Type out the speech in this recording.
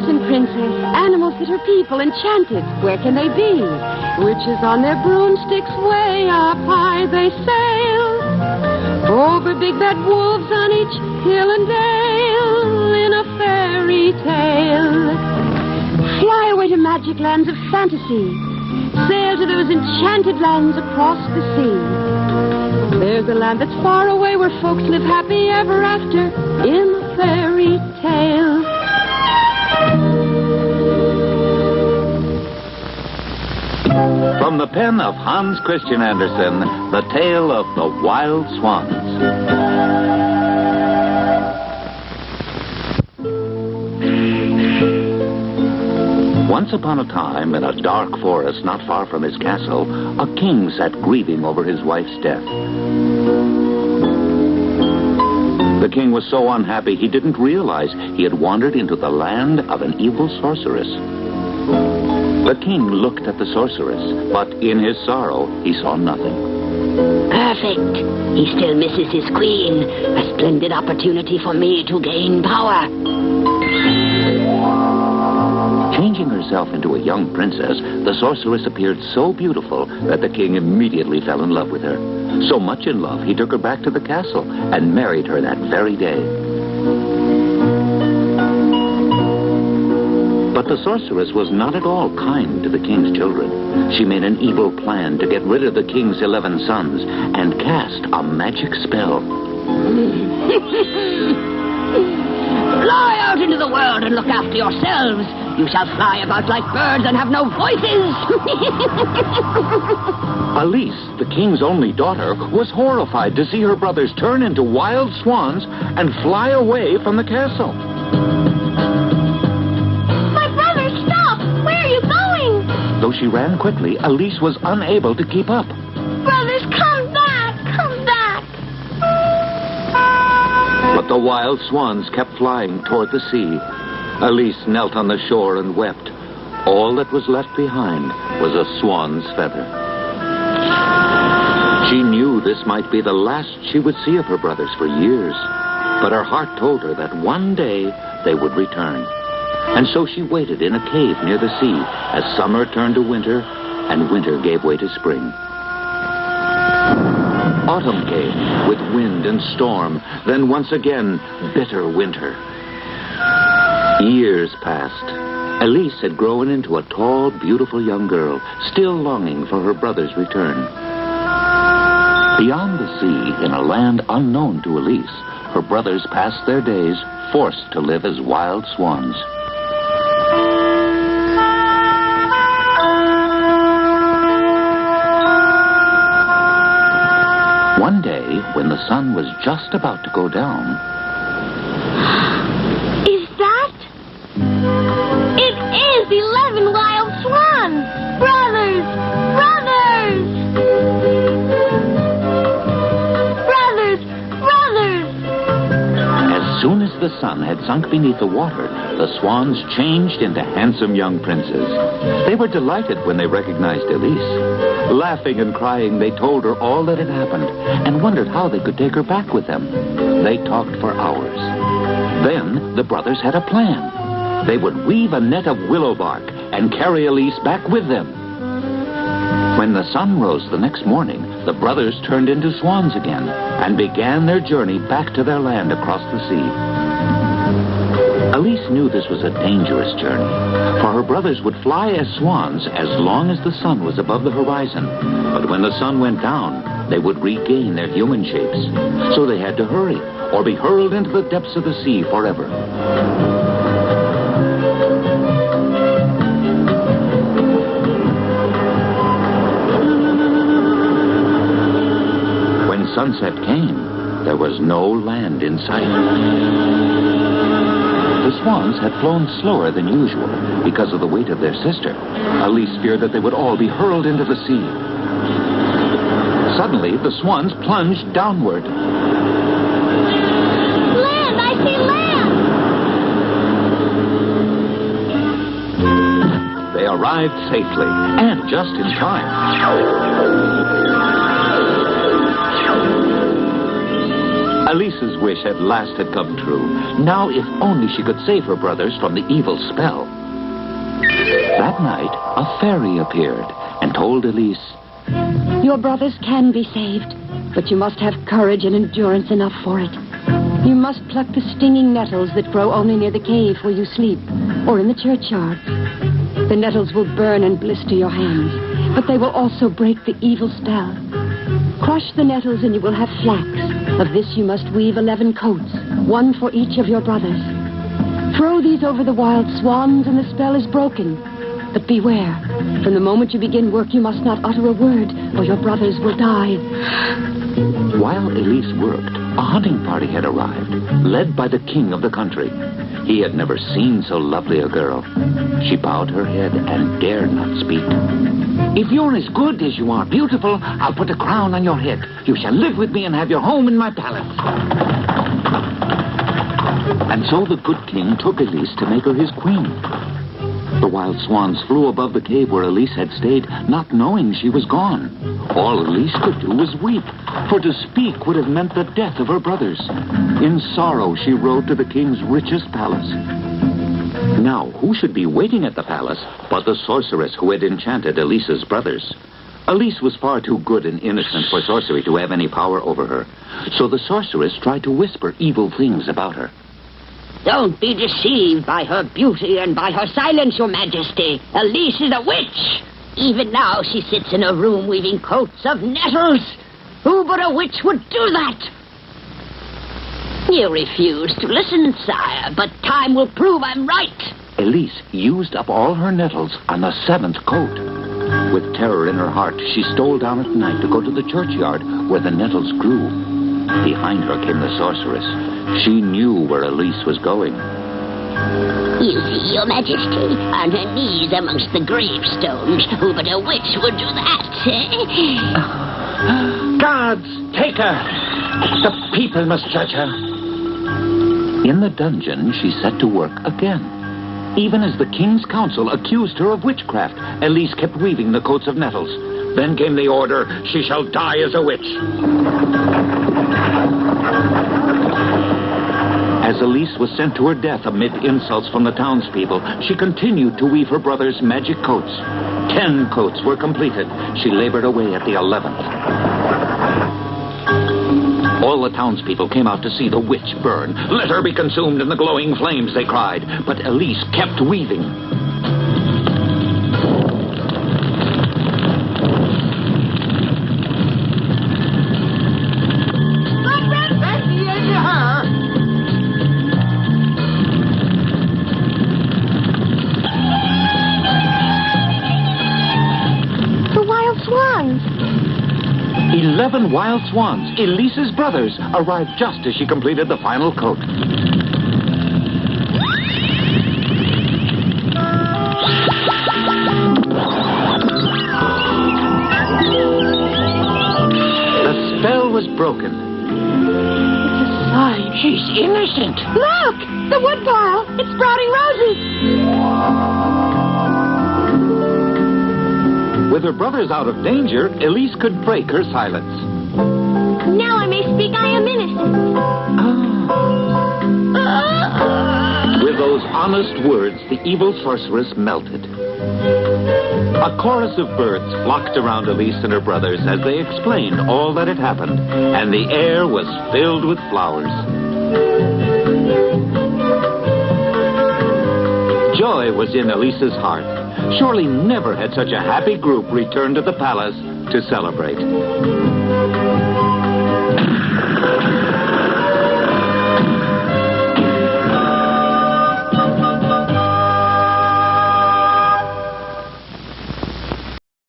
prince and princess, animals that are people, enchanted. Where can they be? Witches on their broomsticks way up high they sail. Over big bad wolves on each hill and dale in a fairy tale. Fly away to magic lands of fantasy. Sail to those enchanted lands across the sea. There's a land that's far away where folks live happy ever after in a fairy tale. From the pen of Hans Christian Andersen, the tale of the Wild Swans. Once upon a time, in a dark forest not far from his castle, a king sat grieving over his wife's death. The king was so unhappy he didn't realize he had wandered into the land of an evil sorceress. The king looked at the sorceress, but in his sorrow, he saw nothing. Perfect. He still misses his queen. A splendid opportunity for me to gain power. Changing herself into a young princess, the sorceress appeared so beautiful that the king immediately fell in love with her. So much in love, he took her back to the castle and married her that very day. But the sorceress was not at all kind to the king's children. She made an evil plan to get rid of the king's 11 sons and cast a magic spell. Fly out into the world and look after yourselves. You shall fly about like birds and have no voices. Elise, the king's only daughter, was horrified to see her brothers turn into wild swans and fly away from the castle. My brothers, stop! Where are you going? Though she ran quickly, Elise was unable to keep up. Brothers, come back! Come back! But the wild swans kept flying toward the sea. Elise knelt on the shore and wept. All that was left behind was a swan's feather. She knew this might be the last she would see of her brothers for years, but her heart told her that one day they would return. And so she waited in a cave near the sea as summer turned to winter and winter gave way to spring. Autumn came with wind and storm, then once again bitter winter. Years passed. Elise had grown into a tall, beautiful young girl, still longing for her brother's return. Beyond the sea, in a land unknown to Elise, her brothers passed their days forced to live as wild swans. One day, when the sun was just about to go down... Is that? It is 11 wild swans! Brothers! Brothers! Brothers! Brothers! As soon as the sun had sunk beneath the water, the swans changed into handsome young princes. They were delighted when they recognized Elise. Laughing and crying, they told her all that had happened and wondered how they could take her back with them. They talked for hours. Then the brothers had a plan. They would weave a net of willow bark and carry Elise back with them. When the sun rose the next morning, the brothers turned into swans again and began their journey back to their land across the sea. Elise knew this was a dangerous journey, for her brothers would fly as swans as long as the sun was above the horizon. But when the sun went down, they would regain their human shapes. So they had to hurry, or be hurled into the depths of the sea forever. When sunset came, there was no land in sight. The swans had flown slower than usual because of the weight of their sister. Elise feared that they would all be hurled into the sea. Suddenly, the swans plunged downward. Land! I see land! They arrived safely, and just in time. Elise's wish at last had come true. Now, if only she could save her brothers from the evil spell. That night, a fairy appeared and told Elise, Your brothers can be saved, but you must have courage and endurance enough for it. You must pluck the stinging nettles that grow only near the cave where you sleep, or in the churchyard. The nettles will burn and blister your hands, but they will also break the evil spell. Crush the nettles and you will have flax. Of this you must weave 11 coats, one for each of your brothers. Throw these over the wild swans and the spell is broken. But beware, from the moment you begin work you must not utter a word, or your brothers will die. While Elise worked, a hunting party had arrived, led by the king of the country. He had never seen so lovely a girl. She bowed her head and dared not speak. If you're as good as you are beautiful, I'll put a crown on your head. You shall live with me and have your home in my palace. And so the good king took Elise to make her his queen. The wild swans flew above the cave where Elise had stayed, not knowing she was gone. All Elise could do was weep, for to speak would have meant the death of her brothers. In sorrow, she rode to the king's richest palace. Now, who should be waiting at the palace but the sorceress who had enchanted Elise's brothers? Elise was far too good and innocent for sorcery to have any power over her, so the sorceress tried to whisper evil things about her. Don't be deceived by her beauty and by her silence, Your Majesty. Elise is a witch. Even now she sits in a room weaving coats of nettles. Who but a witch would do that? You refuse to listen, sire, but time will prove I'm right. Elise used up all her nettles on the 7th coat. With terror in her heart, she stole down at night to go to the churchyard where the nettles grew. Behind her came the sorceress. She knew where Elise was going. You see, Your Majesty, on her knees amongst the gravestones. Who but a witch would do that, Guards, take her! The people must judge her. In the dungeon, she set to work again. Even as the king's council accused her of witchcraft, Elise kept weaving the coats of nettles. Then came the order, she shall die as a witch. As Elise was sent to her death amid insults from the townspeople, she continued to weave her brother's magic coats. 10 coats were completed. She labored away at the 11th. All the townspeople came out to see the witch burn. Let her be consumed in the glowing flames, they cried. But Elise kept weaving. The Wild Swans. 11 wild swans, Elise's brothers, arrived just as she completed the final coat. The spell was broken. It's a sign. She's innocent. Look! The woodpile! It's sprouting roses! With her brothers out of danger, Elise could break her silence. Now I may speak, I am innocent. With those honest words, the evil sorceress melted. A chorus of birds flocked around Elise and her brothers as they explained all that had happened, and the air was filled with flowers. Joy was in Elise's heart. Surely never had such a happy group returned to the palace to celebrate.